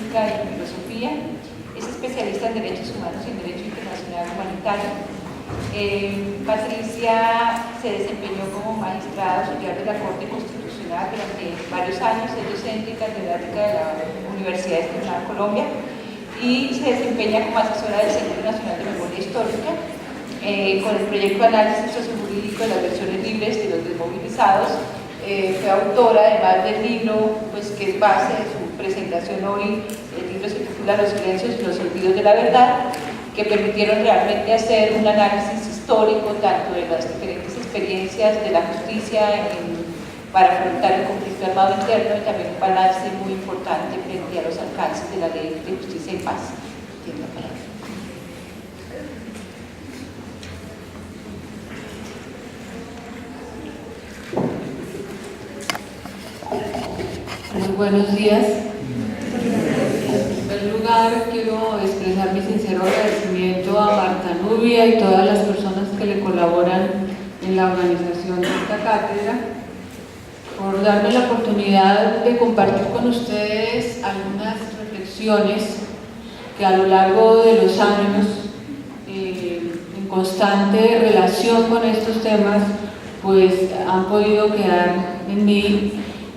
Política y Filosofía. Es especialista en Derechos Humanos y en Derecho Internacional Humanitario. Patricia se desempeñó como magistrada auxiliar de la Corte Constitucional durante varios años, es docente y catedrática de la Universidad Externada de Colombia y se desempeña como asesora del Centro Nacional de Memoria Histórica con el proyecto de análisis sociojurídico de las versiones libres de los desmovilizados. Fue autora además del libro que es base de su presentación hoy. El libro se titula Los silencios y los olvidos de la verdad, que permitieron realmente hacer un análisis histórico tanto de las diferentes experiencias de la justicia para afrontar el conflicto armado interno y también un balance muy importante frente a los alcances de la Ley de Justicia y Paz. Tiene la palabra. Muy buenos días. En primer lugar, quiero expresar mi sincero agradecimiento a Marta Nubia y todas las personas que le colaboran en la organización de esta cátedra por darme la oportunidad de compartir con ustedes algunas reflexiones que a lo largo de los años, en constante relación con estos temas, pues han podido quedar en mí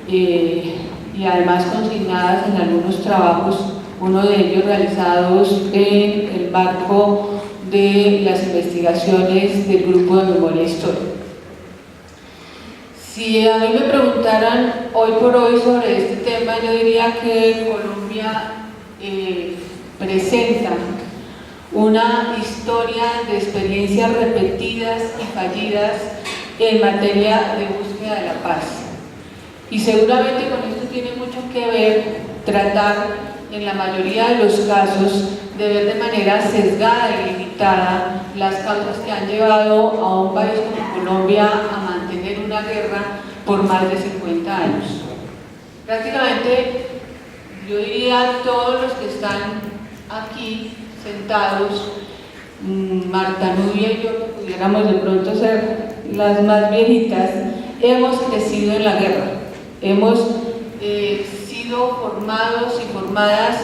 y además consignadas en algunos trabajos, uno de ellos realizados en el marco de las investigaciones del Grupo de Memoria Histórica. Si a mí me preguntaran hoy por hoy sobre este tema, yo diría que Colombia presenta una historia de experiencias repetidas y fallidas en materia de búsqueda de la paz. Y seguramente con esto tiene mucho que ver tratar en la mayoría de los casos de ver de manera sesgada y limitada las causas que han llevado a un país como Colombia a mantener una guerra por más de 50 años. Prácticamente, yo diría todos los que están aquí sentados, Marta Nubia y yo, que pudiéramos de pronto ser las más viejitas, hemos crecido en la guerra. Hemos sido formados y formadas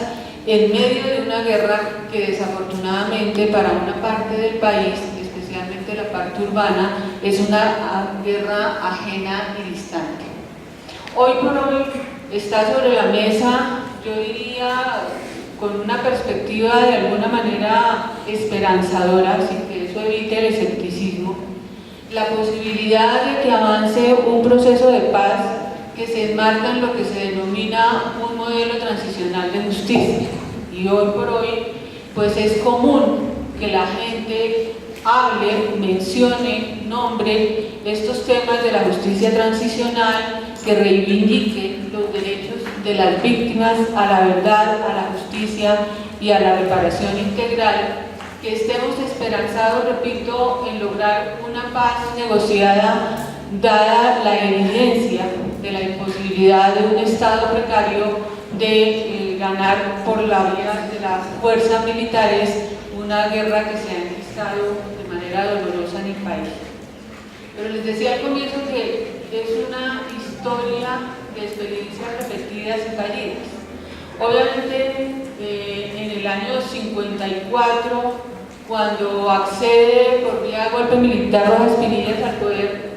en medio de una guerra que desafortunadamente para una parte del país, especialmente la parte urbana, es una guerra ajena y distante. Hoy por hoy está sobre la mesa, yo diría, con una perspectiva de alguna manera esperanzadora, sin que eso evite el escepticismo, la posibilidad de que avance un proceso de paz que se enmarca en lo que se denomina un modelo transicional de justicia. Y hoy por hoy, pues es común que la gente hable, mencione, nombre estos temas de la justicia transicional, que reivindique los derechos de las víctimas a la verdad, a la justicia y a la reparación integral, que estemos esperanzados, repito, en lograr una paz negociada, dada la evidencia de la imposibilidad de un Estado precario de ganar por la vía de las fuerzas militares una guerra que se ha enquistado de manera dolorosa en el país. Pero les decía al comienzo que es una historia de experiencias repetidas y fallidas. Obviamente, en el año 54, cuando accede por vía de golpe militar Rojas Pinillas al poder,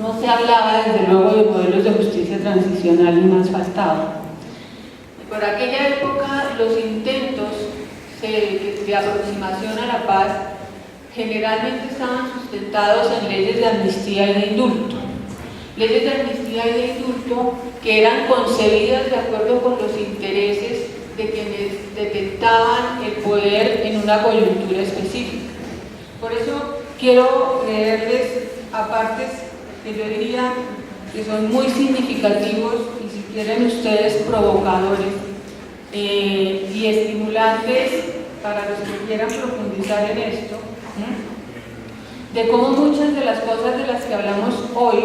no se hablaba desde luego de modelos de justicia transicional ni más faltaba. Por aquella época los intentos de aproximación a la paz generalmente estaban sustentados en leyes de amnistía y de indulto. Leyes de amnistía y de indulto que eran concebidas de acuerdo con los intereses de quienes detentaban el poder en una coyuntura específica. Por eso quiero leerles apartes que yo diría que son muy significativos y, si quieren ustedes, provocadores y estimulantes para los que quieran profundizar en esto, de cómo muchas de las cosas de las que hablamos hoy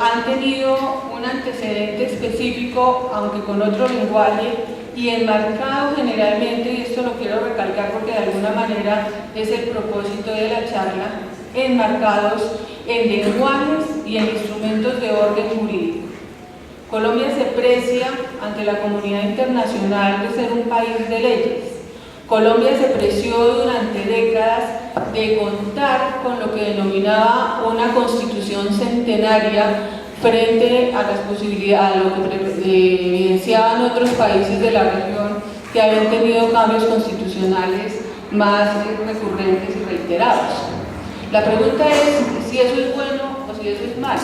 han tenido un antecedente específico, aunque con otro lenguaje, y enmarcado generalmente, y esto lo quiero recalcar porque de alguna manera es el propósito de la charla, enmarcados en lenguajes y en instrumentos de orden jurídico. Colombia se precia ante la comunidad internacional de ser un país de leyes. Colombia se preció durante décadas de contar con lo que denominaba una constitución centenaria frente a las posibilidades, a lo que evidenciaban otros países de la región que habían tenido cambios constitucionales más recurrentes y reiterados. La pregunta es si eso es bueno o si eso es malo,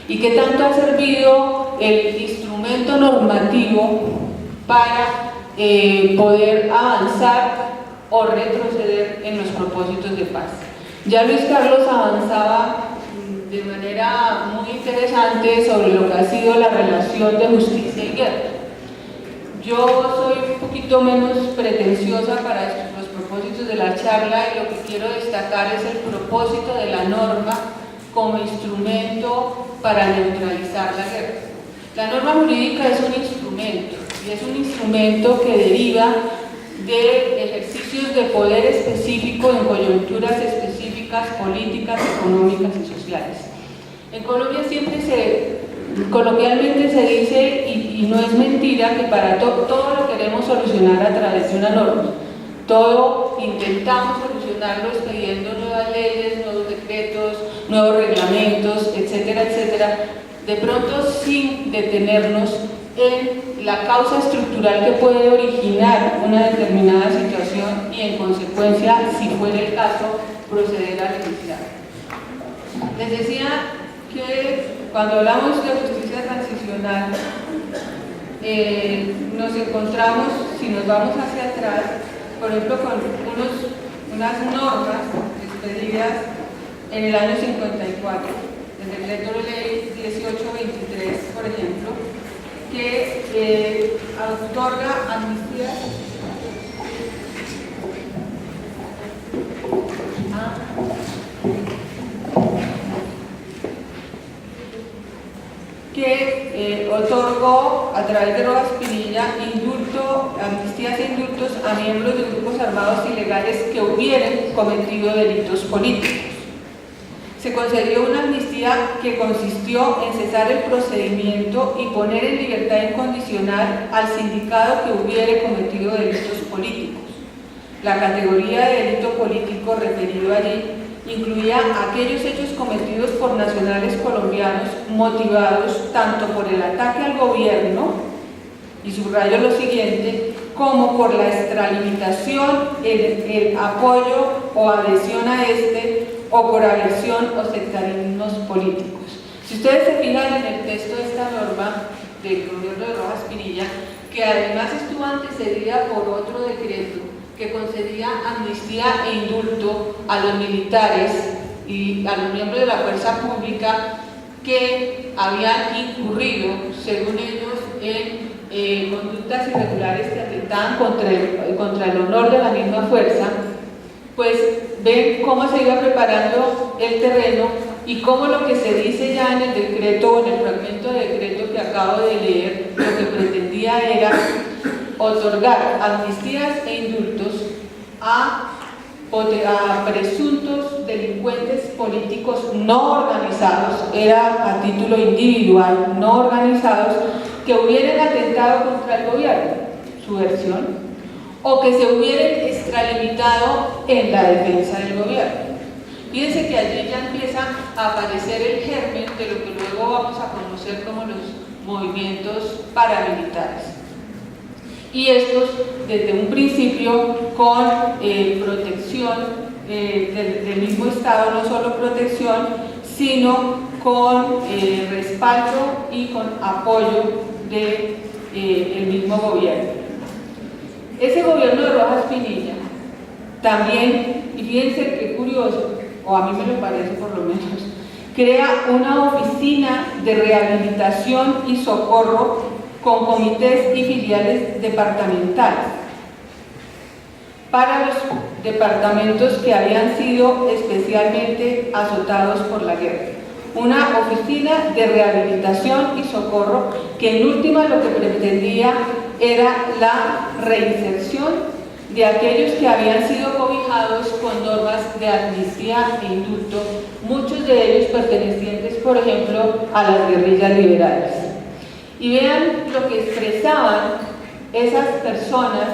y qué tanto ha servido el instrumento normativo para poder avanzar o retroceder en los propósitos de paz. Ya Luis Carlos avanzaba de manera muy interesante sobre lo que ha sido la relación de justicia y guerra. Yo soy un poquito menos pretenciosa para los propósitos de la charla, y lo que quiero destacar es el propósito de la norma como instrumento para neutralizar la guerra. La norma jurídica es un instrumento, y es un instrumento que deriva de ejercicios de poder específico en coyunturas específicas, políticas, económicas y sociales. En Colombia coloquialmente se dice, y no es mentira, que para todo lo queremos solucionar a través de una norma. Todo intentamos solucionarlo expediendo nuevas leyes, nuevos decretos, nuevos reglamentos, etcétera, etcétera, de pronto sin detenernos en la causa estructural que puede originar una determinada situación y, en consecuencia, si fuera el caso, proceder a legislar. Les decía que cuando hablamos de justicia transicional, nos encontramos, si nos vamos hacia atrás, por ejemplo, con unas normas expedidas en el año 54, el decreto de ley 1823, por ejemplo, que otorga amnistía otorgó a través de Rojas Pinilla amnistías e indultos a miembros de grupos armados ilegales que hubieran cometido delitos políticos. Se concedió una amnistía que consistió en cesar el procedimiento y poner en libertad incondicional al sindicado que hubiere cometido delitos políticos. La categoría de delito político referido allí incluía aquellos hechos cometidos por nacionales colombianos motivados tanto por el ataque al gobierno, y subrayo lo siguiente, como por la extralimitación, el apoyo o adhesión a este, o por aversión o sectarismos políticos. Si ustedes se fijan en el texto de esta norma del gobierno de Rojas Pinilla, que además estuvo antecedida por otro decreto que concedía amnistía e indulto a los militares y a los miembros de la fuerza pública que habían incurrido, según ellos, en conductas irregulares que atentaban contra el honor de la misma fuerza, pues ven cómo se iba preparando el terreno y cómo lo que se dice ya en el decreto o en el fragmento de decreto que acabo de leer, lo que pretendía era otorgar amnistías e indultos a presuntos delincuentes políticos no organizados, era a título individual, no organizados, que hubieran atentado contra el gobierno, su versión, o que se hubieran extralimitado en la defensa del gobierno. Fíjense que allí ya empieza a aparecer el germen de lo que luego vamos a conocer como los movimientos paramilitares. Y estos, desde un principio, con protección del mismo Estado, no solo protección, sino con respaldo y con apoyo del mismo gobierno. Ese gobierno de Rojas Pinilla también, y fíjense qué curioso, o a mí me lo parece por lo menos, crea una oficina de rehabilitación y socorro con comités y filiales departamentales para los departamentos que habían sido especialmente azotados por la guerra. Una oficina de rehabilitación y socorro que en última lo que pretendía era la reinserción de aquellos que habían sido cobijados con normas de amnistía e indulto, muchos de ellos pertenecientes, por ejemplo, a las guerrillas liberales. y vean lo que expresaban esas personas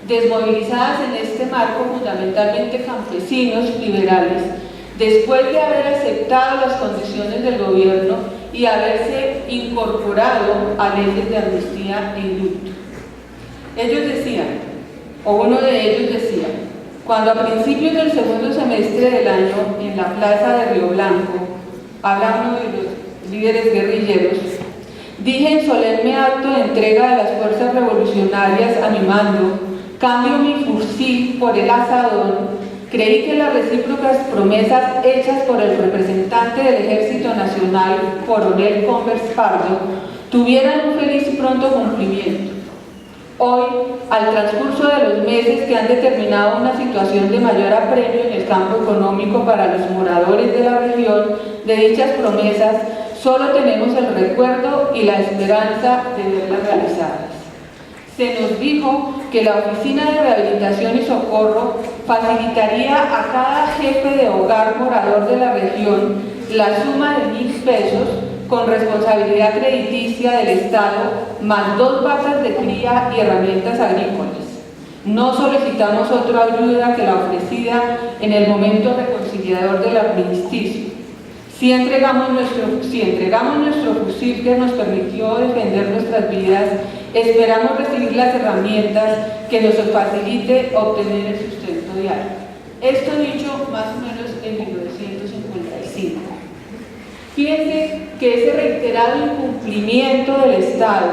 desmovilizadas en este marco, fundamentalmente campesinos liberales, después de haber aceptado las condiciones del gobierno y haberse incorporado a leyes de amnistía e indulto. Ellos decían, o uno de ellos decía, cuando a principios del segundo semestre del año, en la plaza de Río Blanco, habla uno de los líderes guerrilleros, dije en solemne acto de entrega de las fuerzas revolucionarias a mi mando, cambio mi fusil por el asadón. Creí que las recíprocas promesas hechas por el representante del Ejército Nacional, coronel Convers Pardo, tuvieran un feliz y pronto cumplimiento. Hoy, al transcurso de los meses que han determinado una situación de mayor apremio en el campo económico para los moradores de la región de dichas promesas, solo tenemos el recuerdo y la esperanza de verlas realizadas. Se nos dijo que la Oficina de Rehabilitación y Socorro facilitaría a cada jefe de hogar morador de la región la suma de 1.000 pesos con responsabilidad crediticia del Estado, más 2 vacas de cría y herramientas agrícolas. No solicitamos otra ayuda que la ofrecida en el momento reconciliador del armisticio. Si entregamos nuestro fusil que nos permitió defender nuestras vidas, esperamos recibir las herramientas que nos facilite obtener el sustento diario. Esto dicho más o menos en 1955. Fíjense que ese reiterado incumplimiento del Estado,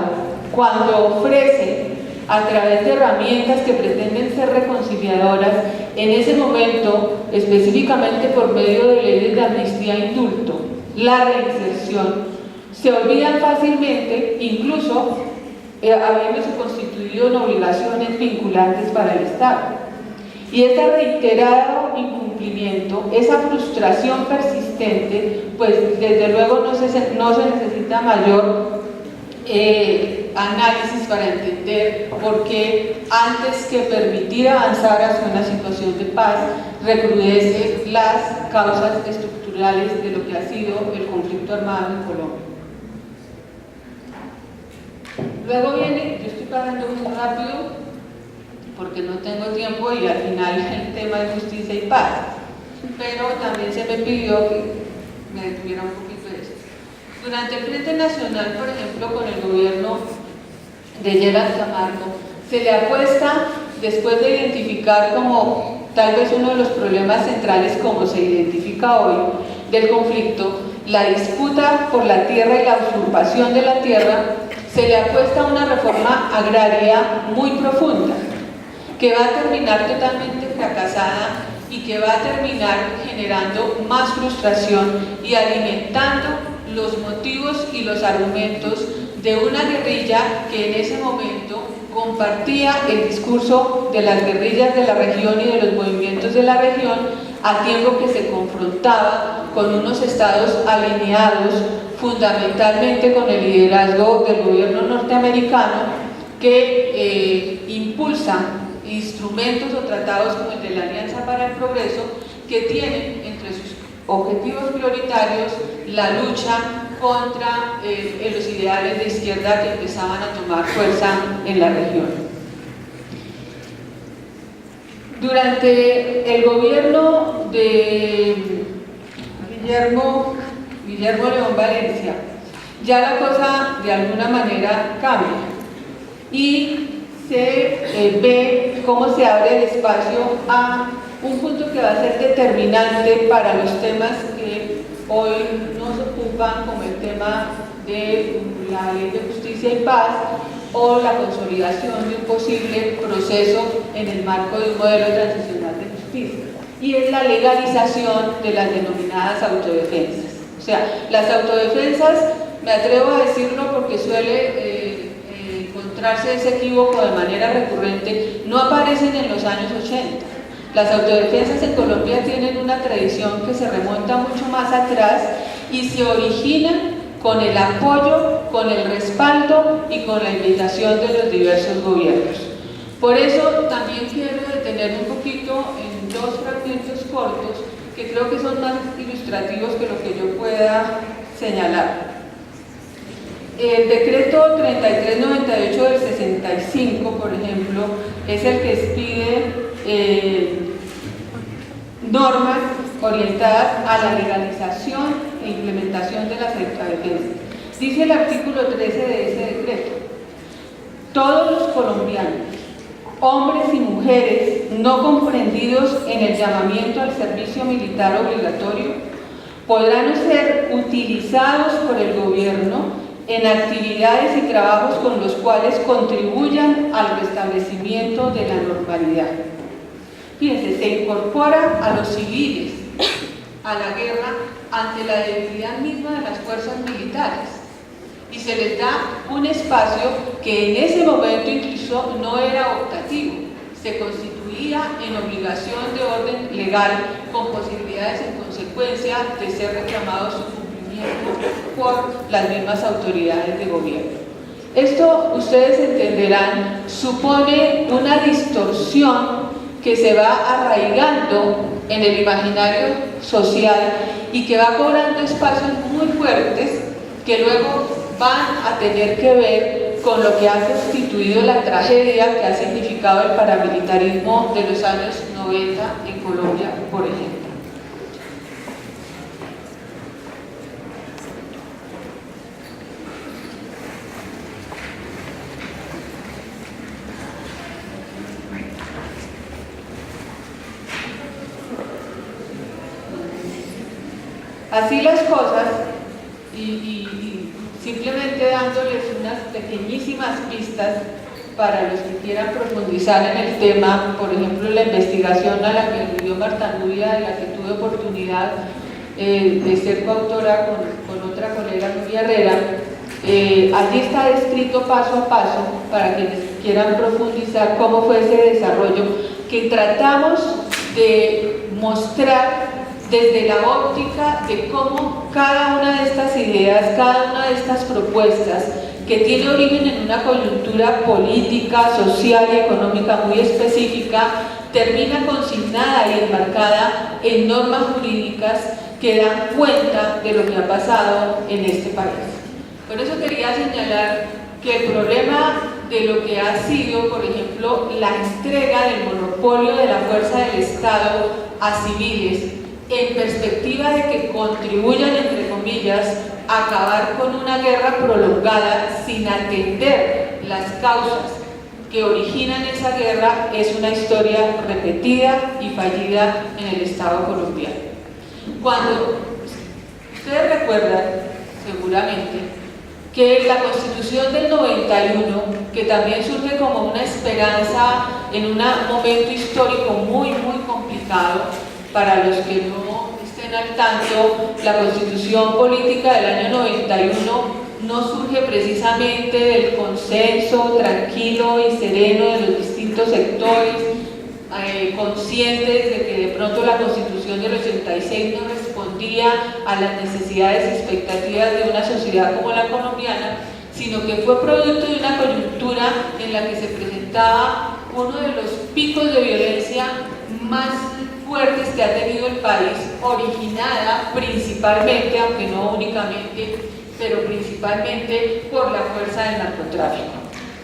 cuando ofrece a través de herramientas que pretenden ser reconciliadoras, en ese momento, específicamente por medio de leyes de amnistía e indulto, la reinserción, se olvidan fácilmente, incluso habiéndose constituido en obligaciones vinculantes para el Estado. Y ese reiterado incumplimiento, esa frustración persistente, pues desde luego no se necesita mayor análisis para entender por qué antes que permitir avanzar hacia una situación de paz, recrudece las causas estructurales de lo que ha sido el conflicto armado en Colombia. Luego viene, yo estoy pasando muy rápido porque no tengo tiempo y al final el tema de justicia y paz, pero también se me pidió que me detuviera un poquito de eso. Durante el Frente Nacional, por ejemplo, con el gobierno de Gerald Camargo, se le apuesta, después de identificar como tal vez uno de los problemas centrales, como se identifica hoy, del conflicto, la disputa por la tierra y la usurpación de la tierra, se le apuesta a una reforma agraria muy profunda, que va a terminar totalmente fracasada y que va a terminar generando más frustración y alimentando los motivos y los argumentos de una guerrilla que en ese momento compartía el discurso de las guerrillas de la región y de los movimientos de la región, a tiempo que se confrontaba con unos estados alineados fundamentalmente con el liderazgo del gobierno norteamericano, que impulsan instrumentos o tratados como el de la Alianza para el Progreso, que tienen entre sus objetivos prioritarios la lucha contra los ideales de izquierda que empezaban a tomar fuerza en la región. Durante el gobierno de Guillermo León Valencia, ya la cosa de alguna manera cambia y se ve cómo se abre el espacio a un punto que va a ser determinante para los temas que hoy nos ocupan, como el tema de la Ley de Justicia y Paz o la consolidación de un posible proceso en el marco de un modelo transicional de justicia, y es la legalización de las denominadas autodefensas. O sea, las autodefensas, me atrevo a decirlo porque suele encontrarse ese equívoco de manera recurrente, no aparecen en los años 80. Las autodefensas en Colombia tienen una tradición que se remonta mucho más atrás y se originan con el apoyo, con el respaldo y con la invitación de los diversos gobiernos. Por eso también quiero detenerme un poquito en 2 fragmentos cortos que creo que son más ilustrativos que lo que yo pueda señalar. El decreto 3398 del 65, por ejemplo, es el que expide normas orientadas a la legalización e implementación de las autodefensas. Dice el artículo 13 de ese decreto: todos los colombianos, hombres y mujeres no comprendidos en el llamamiento al servicio militar obligatorio, podrán ser utilizados por el gobierno en actividades y trabajos con los cuales contribuyan al restablecimiento de la normalidad. Fíjense, se incorpora a los civiles a la guerra ante la debilidad misma de las fuerzas militares y se les da un espacio que en ese momento incluso no era optativo, se constituía en obligación de orden legal con posibilidades en consecuencia de ser reclamado su cumplimiento por las mismas autoridades de gobierno. Esto, ustedes entenderán, supone una distorsión que se va arraigando en el imaginario social y que va cobrando espacios muy fuertes que luego van a tener que ver con lo que ha constituido la tragedia que ha significado el paramilitarismo de los años 90 en Colombia, por ejemplo. Así las cosas, y simplemente dándoles unas pequeñísimas pistas para los que quieran profundizar en el tema, por ejemplo, la investigación a la que aludió Marta Nubia, de la que tuve oportunidad de ser coautora con otra colega, Nuria Herrera. Allí está descrito paso a paso, para quienes quieran profundizar, cómo fue ese desarrollo que tratamos de mostrar desde la óptica de cómo cada una de estas ideas, cada una de estas propuestas, que tiene origen en una coyuntura política, social y económica muy específica, termina consignada y enmarcada en normas jurídicas que dan cuenta de lo que ha pasado en este país. Por eso quería señalar que el problema de lo que ha sido, por ejemplo, la entrega del monopolio de la fuerza del Estado a civiles, en perspectiva de que contribuyan, entre comillas, a acabar con una guerra prolongada sin atender las causas que originan esa guerra, es una historia repetida y fallida en el Estado colombiano. Cuando ustedes recuerdan, seguramente, que la Constitución del 91, que también surge como una esperanza en un momento histórico muy, muy complicado, para los que no estén al tanto, la Constitución política del año 91 no surge precisamente del consenso tranquilo y sereno de los distintos sectores, conscientes de que de pronto la Constitución del 86 no respondía a las necesidades y expectativas de una sociedad como la colombiana, sino que fue producto de una coyuntura en la que se presentaba uno de los picos de violencia más fuertes que ha tenido el país, originada principalmente, aunque no únicamente, pero principalmente por la fuerza del narcotráfico.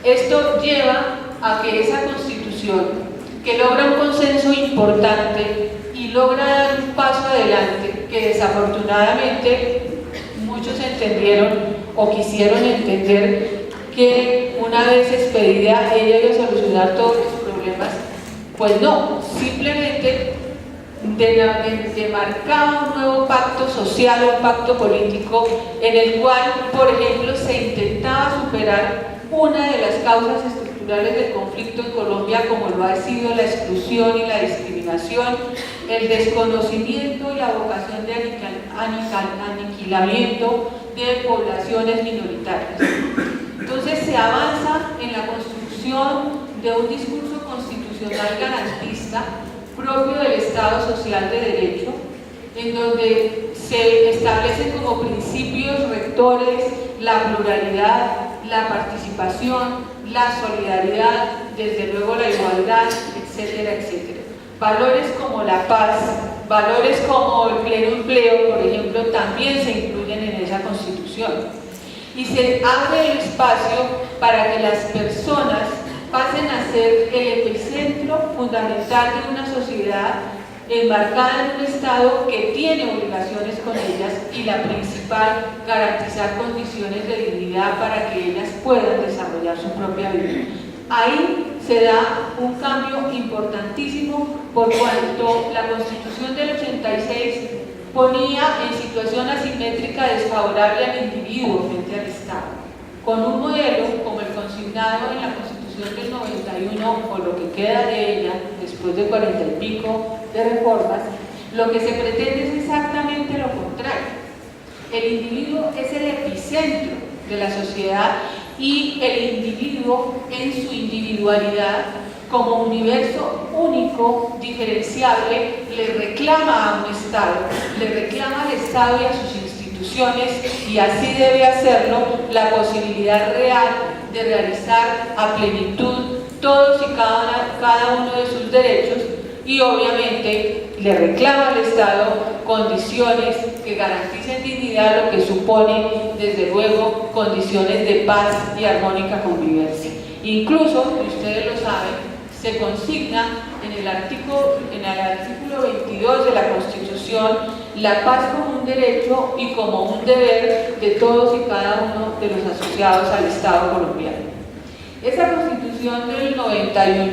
Esto lleva a que esa Constitución, que logra un consenso importante y logra dar un paso adelante, que desafortunadamente muchos entendieron o quisieron entender que una vez expedida ella iba a solucionar todos los problemas, pues no, simplemente demarcaba un nuevo pacto social, un pacto político, en el cual, por ejemplo, se intentaba superar una de las causas estructurales del conflicto en Colombia, como lo ha sido la exclusión y la discriminación, el desconocimiento y la vocación de aniquilamiento de poblaciones minoritarias. Entonces se avanza en la construcción de un discurso constitucional garantista propio del Estado Social de Derecho, en donde se establecen como principios rectores la pluralidad, la participación, la solidaridad, desde luego la igualdad, etcétera, etcétera. Valores como la paz, valores como el pleno empleo, por ejemplo, también se incluyen en esa Constitución. y se abre el espacio para que las personas pasen a ser el epicentro fundamental de una sociedad enmarcada en un Estado que tiene obligaciones con ellas y la principal, garantizar condiciones de dignidad para que ellas puedan desarrollar su propia vida. Ahí se da un cambio importantísimo por cuanto la Constitución del 86 ponía en situación asimétrica desfavorable al individuo frente al Estado, con un modelo como el consignado en la Constitución del 91 o lo que queda de ella después de 40 y pico de reformas. Lo que se pretende es exactamente lo contrario. El individuo es el epicentro de la sociedad y el individuo en su individualidad como universo único, diferenciable, le reclama a un Estado, le reclama al Estado y a sus instituciones, y así debe hacerlo, la posibilidad real de realizar a plenitud todos y cada uno de sus derechos, y obviamente le reclama al Estado condiciones que garanticen dignidad, lo que supone desde luego condiciones de paz y armónica convivencia. Incluso, y ustedes lo saben, se consigna en el artículo 22 de la Constitución la paz como un derecho y como un deber de todos y cada uno de los asociados al Estado colombiano. Esa Constitución del 91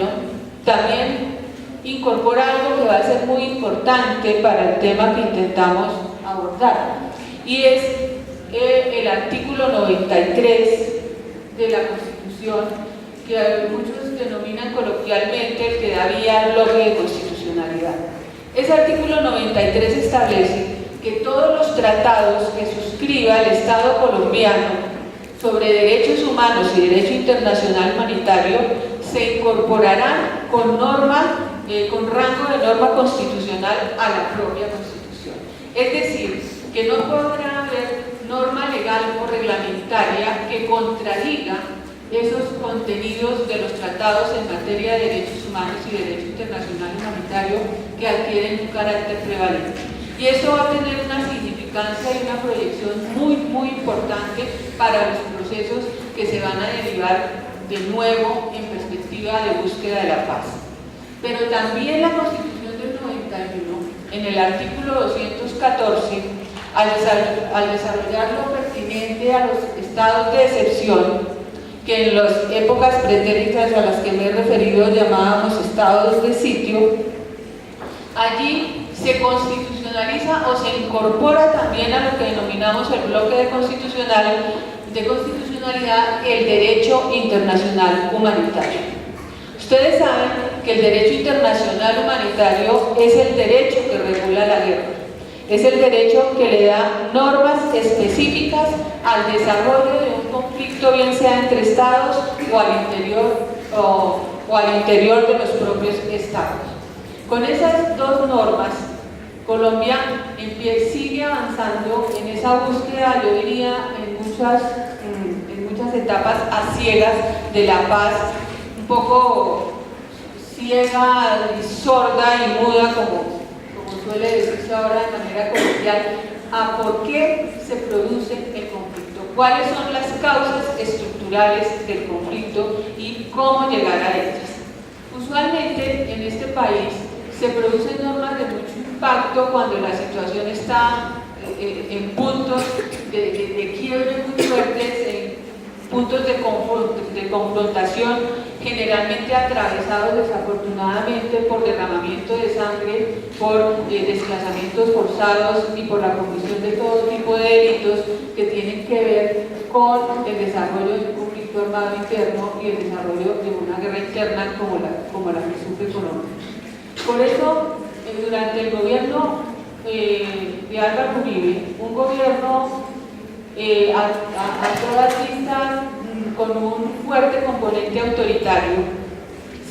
también incorpora algo que va a ser muy importante para el tema que intentamos abordar, y es el artículo 93 de la Constitución, que muchos denominan coloquialmente el que da vía al bloque de constitucionalidad. Ese artículo 93 establece que todos los tratados que suscriba el Estado colombiano sobre derechos humanos y derecho internacional humanitario se incorporarán con rango de norma constitucional a la propia Constitución. Es decir, que no podrá haber norma legal o reglamentaria que contradiga esos contenidos de los tratados en materia de derechos humanos y derecho internacional humanitario que adquieren un carácter prevalente. Y eso va a tener una significancia y una proyección muy importante para los procesos que se van a derivar de nuevo en perspectiva de búsqueda de la paz. Pero también la Constitución del 91, en el artículo 214, al desarrollar lo pertinente a los estados de excepción, que en las épocas pretéritas a las que me he referido llamábamos estados de sitio, allí se constitucionaliza o se incorpora también a lo que denominamos el bloque de constitucionalidad el derecho internacional humanitario. Ustedes saben que el derecho internacional humanitario es el derecho que regula la guerra. Es el derecho que le da normas específicas al desarrollo de un conflicto, bien sea entre estados o al interior de los propios estados. Con esas dos normas, Colombia sigue avanzando en esa búsqueda, yo diría, en muchas etapas a ciegas de la paz, un poco ciega y sorda y muda, como suele decirse ahora de manera coloquial, a por qué se produce el conflicto, cuáles son las causas estructurales del conflicto y cómo llegar a ellas. Usualmente en este país se producen normas de mucho impacto cuando la situación está en puntos de quiebre muy fuertes, en puntos de confrontación, generalmente atravesados desafortunadamente por derramamiento de sangre, por desplazamientos forzados y por la comisión de todo tipo de delitos que tienen que ver con el desarrollo de un conflicto armado interno y el desarrollo de una guerra interna como la que sufre Colombia. Por eso, durante el gobierno de Álvaro Uribe, un gobierno a todas vistas con un fuerte componente autoritario,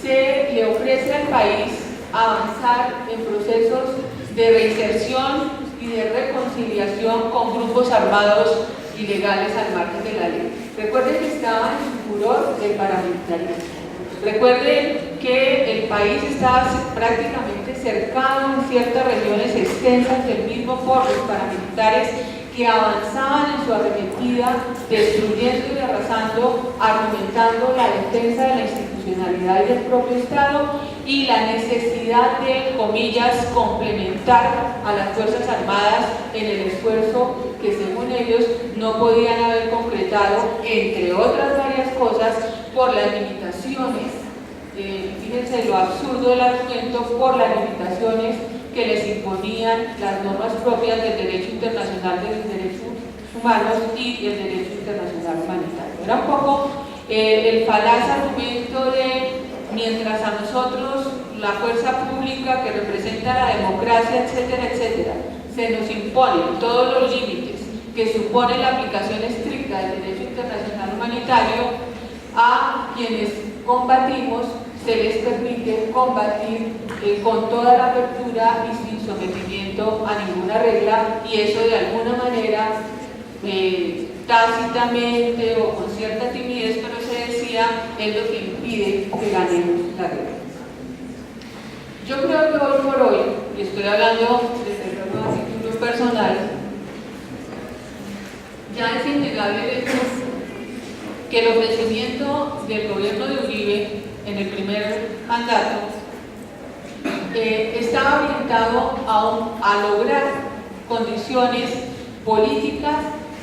se le ofrece al país avanzar en procesos de reinserción y de reconciliación con grupos armados ilegales al margen de la ley. Recuerden que estaba en su furor del paramilitarismo. Recuerden que el país estaba prácticamente cercado en ciertas regiones extensas del mismo por los paramilitares que avanzaban en su arremetida, destruyendo y arrasando, argumentando la defensa de la institucionalidad y del propio Estado y la necesidad de, comillas, complementar a las Fuerzas Armadas en el esfuerzo que según ellos no podían haber concretado, entre otras varias cosas, por las limitaciones, fíjense lo absurdo del argumento, por las limitaciones que les imponían las normas propias del derecho internacional de los derechos humanos y el derecho internacional humanitario. Era un poco el falaz argumento de mientras a nosotros la fuerza pública que representa la democracia, etcétera, etcétera, se nos imponen todos los límites que supone la aplicación estricta del derecho internacional humanitario, a quienes combatimos se les permite combatir con toda la apertura y sin sometimiento a ninguna regla, y eso de alguna manera tácitamente o con cierta timidez, pero se decía, es lo que impide que ganemos la guerra. Yo creo que hoy por hoy, y estoy hablando desde el título personal, ya es innegable el hecho que el ofrecimiento del gobierno de Uribe en el primer mandato estaba orientado a lograr condiciones políticas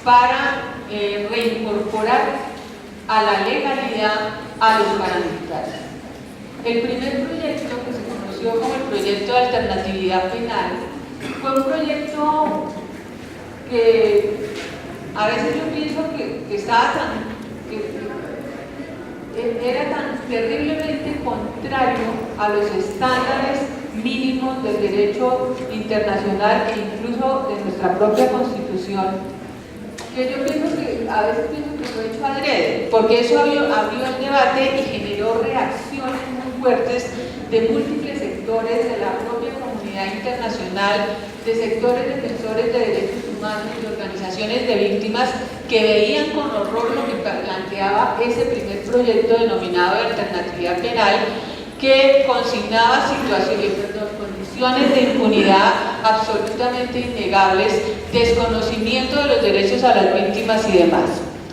para reincorporar a la legalidad a los paramilitares. El primer proyecto, que se conoció como el proyecto de alternatividad penal, fue un proyecto que a veces yo pienso que estaba era tan terriblemente contrario a los estándares mínimos del derecho internacional e incluso de nuestra propia Constitución, que yo pienso que a veces pienso que fue hecho adrede, porque eso abrió el debate y generó reacciones muy fuertes de múltiples sectores de la propia comunidad internacional, de sectores defensores de derechos humanos y de organizaciones de víctimas que veían con horror lo que planteaba ese primer proyecto denominado de alternatividad penal, que consignaba condiciones de impunidad absolutamente innegables, desconocimiento de los derechos a las víctimas y demás.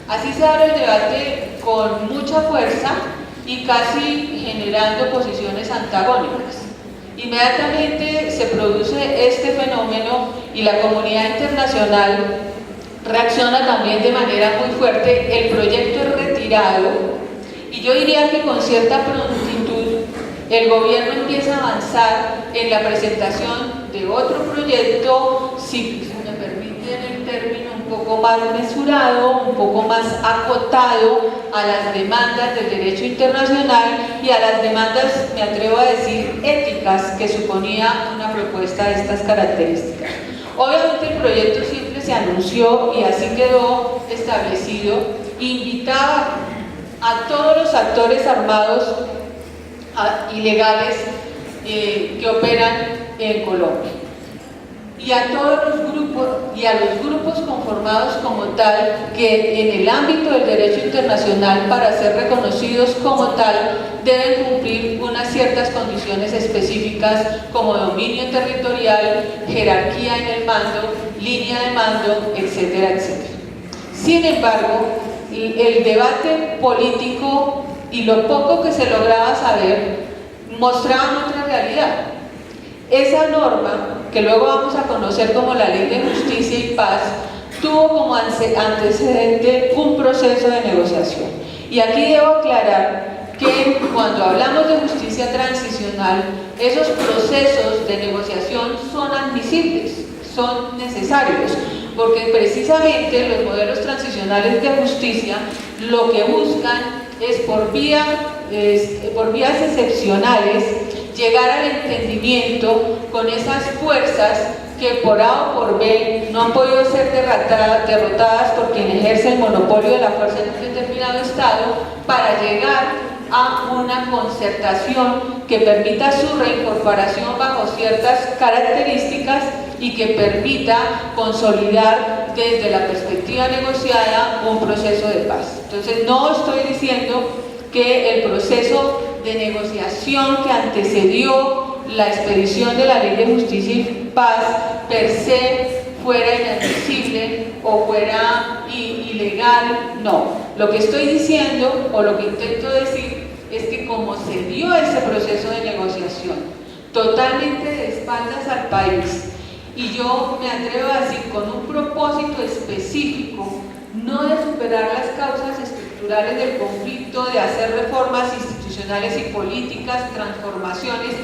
Así se abre el debate con mucha fuerza y casi generando posiciones antagónicas. Inmediatamente se produce este fenómeno y la comunidad internacional reacciona también de manera muy fuerte. El proyecto es retirado y yo diría que con cierta prontitud el gobierno empieza a avanzar en la presentación de otro proyecto, si me permiten el término, un poco más mesurado, un poco más acotado a las demandas del derecho internacional y a las demandas, me atrevo a decir, éticas que suponía una propuesta de estas características. Obviamente el proyecto siempre se anunció y así quedó establecido, invitaba a todos los actores armados ilegales que operan en Colombia y a todos los grupos y a los grupos conformados como tal que en el ámbito del derecho internacional, para ser reconocidos como tal, deben cumplir unas ciertas condiciones específicas como dominio territorial, jerarquía en el mando, línea de mando, etcétera, etcétera. Sin embargo, el debate político y lo poco que se lograba saber mostraban otra realidad. Esa norma, que luego vamos a conocer como la Ley de Justicia y Paz, tuvo como antecedente un proceso de negociación. Y aquí debo aclarar que cuando hablamos de justicia transicional, esos procesos de negociación son admisibles, son necesarios, porque precisamente los modelos transicionales de justicia lo que buscan es por vías excepcionales llegar al entendimiento con esas fuerzas que por A o por B no han podido ser derrotadas por quien ejerce el monopolio de la fuerza en un determinado estado, para llegar a una concertación que permita su reincorporación bajo ciertas características y que permita consolidar desde la perspectiva negociada un proceso de paz. Entonces, no estoy diciendo que el proceso de negociación que antecedió la expedición de la Ley de Justicia y Paz per se fuera inadmisible o fuera ilegal, no. Lo que estoy diciendo, o lo que intento decir, es que como se dio ese proceso de negociación, totalmente de espaldas al país, y yo me atrevo a decir con un propósito específico, no de superar las causas estructurales del conflicto, de hacer reformas institucionales y políticas, transformaciones,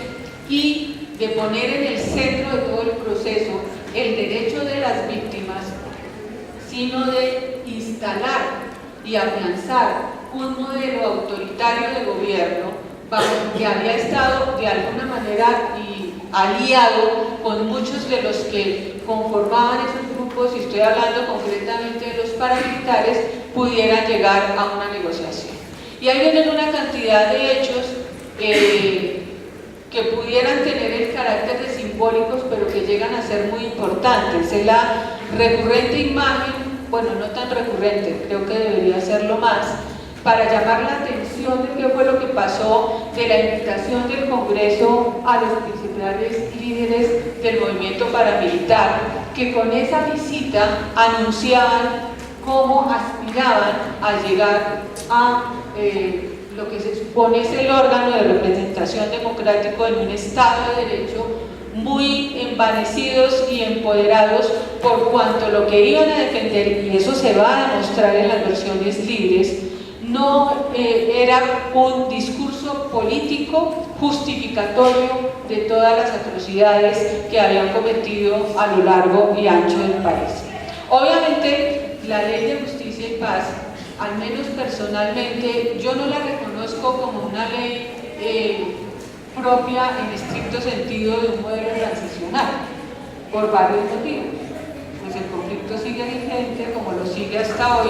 y de poner en el centro de todo el proceso el derecho de las víctimas, sino de instalar y afianzar un modelo autoritario de gobierno que había estado de alguna manera aliado con muchos de los que conformaban esos grupos, y estoy hablando concretamente de los paramilitares, pudieran llegar a una negociación. Y ahí vienen una cantidad de hechos que pudieran tener el carácter de simbólicos, pero que llegan a ser muy importantes. Es la recurrente imagen, bueno, no tan recurrente, creo que debería serlo más, para llamar la atención de qué fue lo que pasó de la invitación del Congreso a los principales líderes del movimiento paramilitar, que con esa visita anunciaban cómo aspiraban a llegar a lo que se supone es el órgano de representación democrático en un Estado de Derecho, muy envanecidos y empoderados por cuanto lo que iban a defender, y eso se va a demostrar en las versiones libres, no era un discurso político justificatorio de todas las atrocidades que habían cometido a lo largo y ancho del país. Obviamente, la Ley de Justicia y Paz, al menos personalmente, yo no la reconozco como una ley propia en estricto sentido de un modelo transicional, por varios motivos. Pues el conflicto sigue vigente, como lo sigue hasta hoy.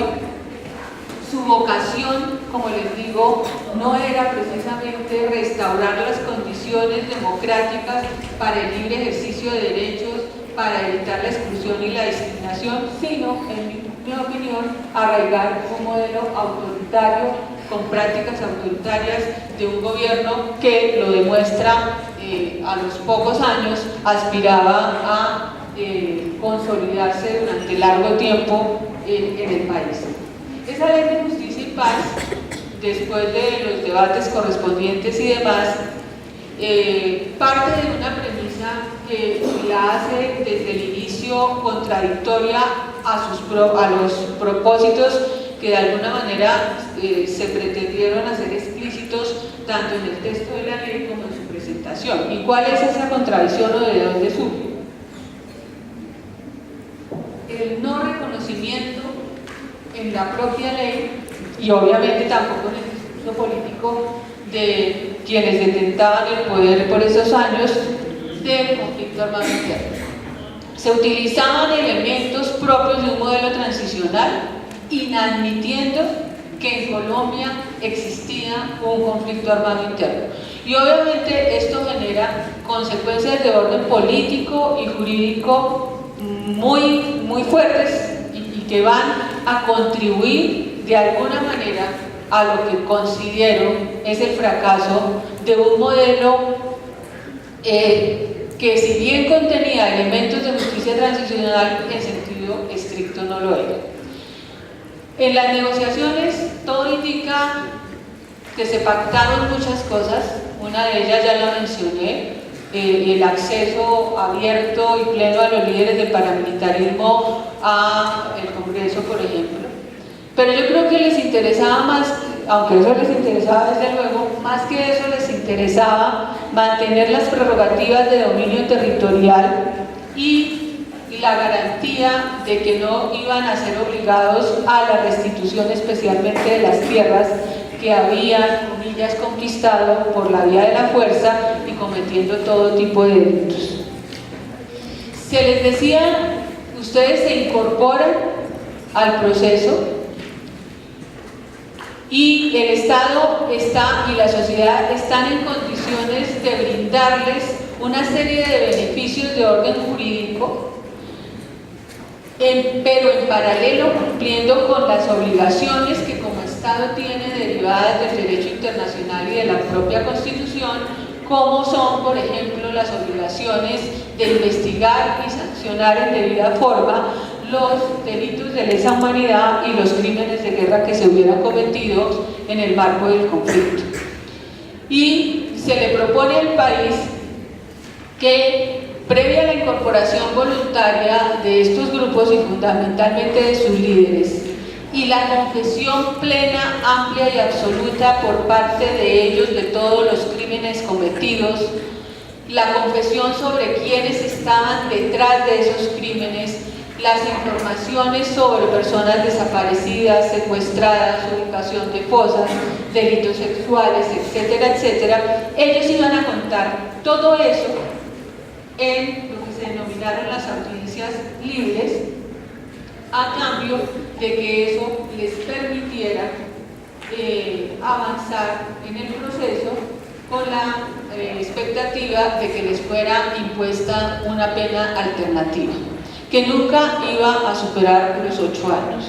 Su vocación, como les digo, no era precisamente restaurar las condiciones democráticas para el libre ejercicio de derechos, para evitar la exclusión y la discriminación, sino, en mi opinión, arraigar un modelo autoritario, con prácticas autoritarias de un gobierno que lo demuestra a los pocos años, aspiraba a consolidarse durante largo tiempo en el país. Esa Ley de Justicia y Paz, después de los debates correspondientes y demás, parte de una premisa que la hace desde el inicio contradictoria a los propósitos que de alguna manera se pretendieron hacer explícitos tanto en el texto de la ley como en su presentación. ¿Y cuál es esa contradicción o de dónde surge? El no reconocimiento en la propia ley, y obviamente tampoco en el discurso político de quienes detentaban el poder por esos años, del conflicto armado interno. Se utilizaban elementos propios de un modelo transicional, inadmitiendo que en Colombia existía un conflicto armado interno. Y obviamente esto genera consecuencias de orden político y jurídico muy fuertes y que van a contribuir de alguna manera a lo que considero es el fracaso de un modelo que, si bien contenía elementos de justicia transicional, en sentido estricto no lo era. En las negociaciones todo indica que se pactaron muchas cosas, una de ellas ya la mencioné, el acceso abierto y pleno a los líderes del paramilitarismo al Congreso, por ejemplo. Pero yo creo que les interesaba más, aunque eso les interesaba desde luego, más que eso les interesaba mantener las prerrogativas de dominio territorial y la garantía de que no iban a ser obligados a la restitución, especialmente de las tierras que habían, comillas, conquistado por la vía de la fuerza y cometiendo todo tipo de delitos. Se les decía, ustedes se incorporan al proceso y el Estado está y la sociedad están en condiciones de brindarles una serie de beneficios de orden jurídico, pero en paralelo cumpliendo con las obligaciones que como Estado tiene derivadas del derecho internacional y de la propia Constitución, como son, por ejemplo, las obligaciones de investigar y sancionar en debida forma los delitos de lesa humanidad y los crímenes de guerra que se hubieran cometido en el marco del conflicto. Y se le propone al país que, previa a la incorporación voluntaria de estos grupos y fundamentalmente de sus líderes, y la confesión plena, amplia y absoluta por parte de ellos de todos los crímenes cometidos, la confesión sobre quiénes estaban detrás de esos crímenes, las informaciones sobre personas desaparecidas, secuestradas, ubicación de fosas, delitos sexuales, etcétera, etcétera. Ellos iban a contar todo eso en lo que se denominaron las audiencias libres, a cambio de que eso les permitiera avanzar en el proceso con la expectativa de que les fuera impuesta una pena alternativa, que nunca iba a superar los 8 años.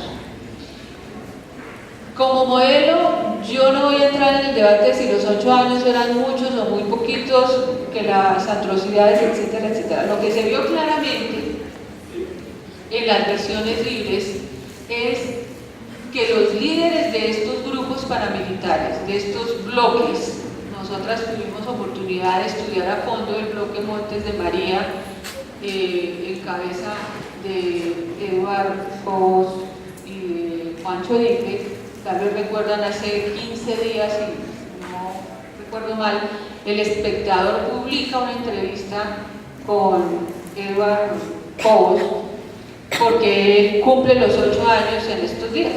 Como modelo, yo no voy a entrar en el debate de si los 8 años eran muchos o muy poquitos, que las atrocidades, etcétera, etcétera. Lo que se vio claramente en las versiones libres es que los líderes de estos grupos paramilitares, de estos bloques, nosotras tuvimos oportunidad de estudiar a fondo el bloque Montes de María, en cabeza de Eduardo Cobos y de Juancho Dique. Tal vez recuerdan, hace 15 días, si no recuerdo mal, El Espectador publica una entrevista con Eduardo Cobos, porque él cumple los 8 años en estos días.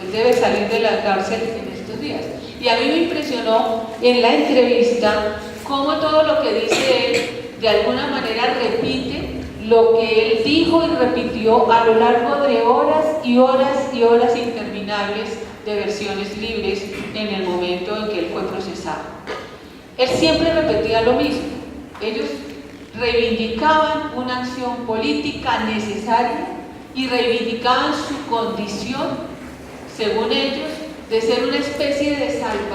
Él debe salir de la cárcel en estos días. Y a mí me impresionó en la entrevista cómo todo lo que dice él de alguna manera repite lo que él dijo y repitió a lo largo de horas y horas y horas interminables de versiones libres en el momento en que él fue procesado. Él siempre repetía lo mismo. Ellos reivindicaban una acción política necesaria y reivindicaban su condición, según ellos, de ser una especie de salvador.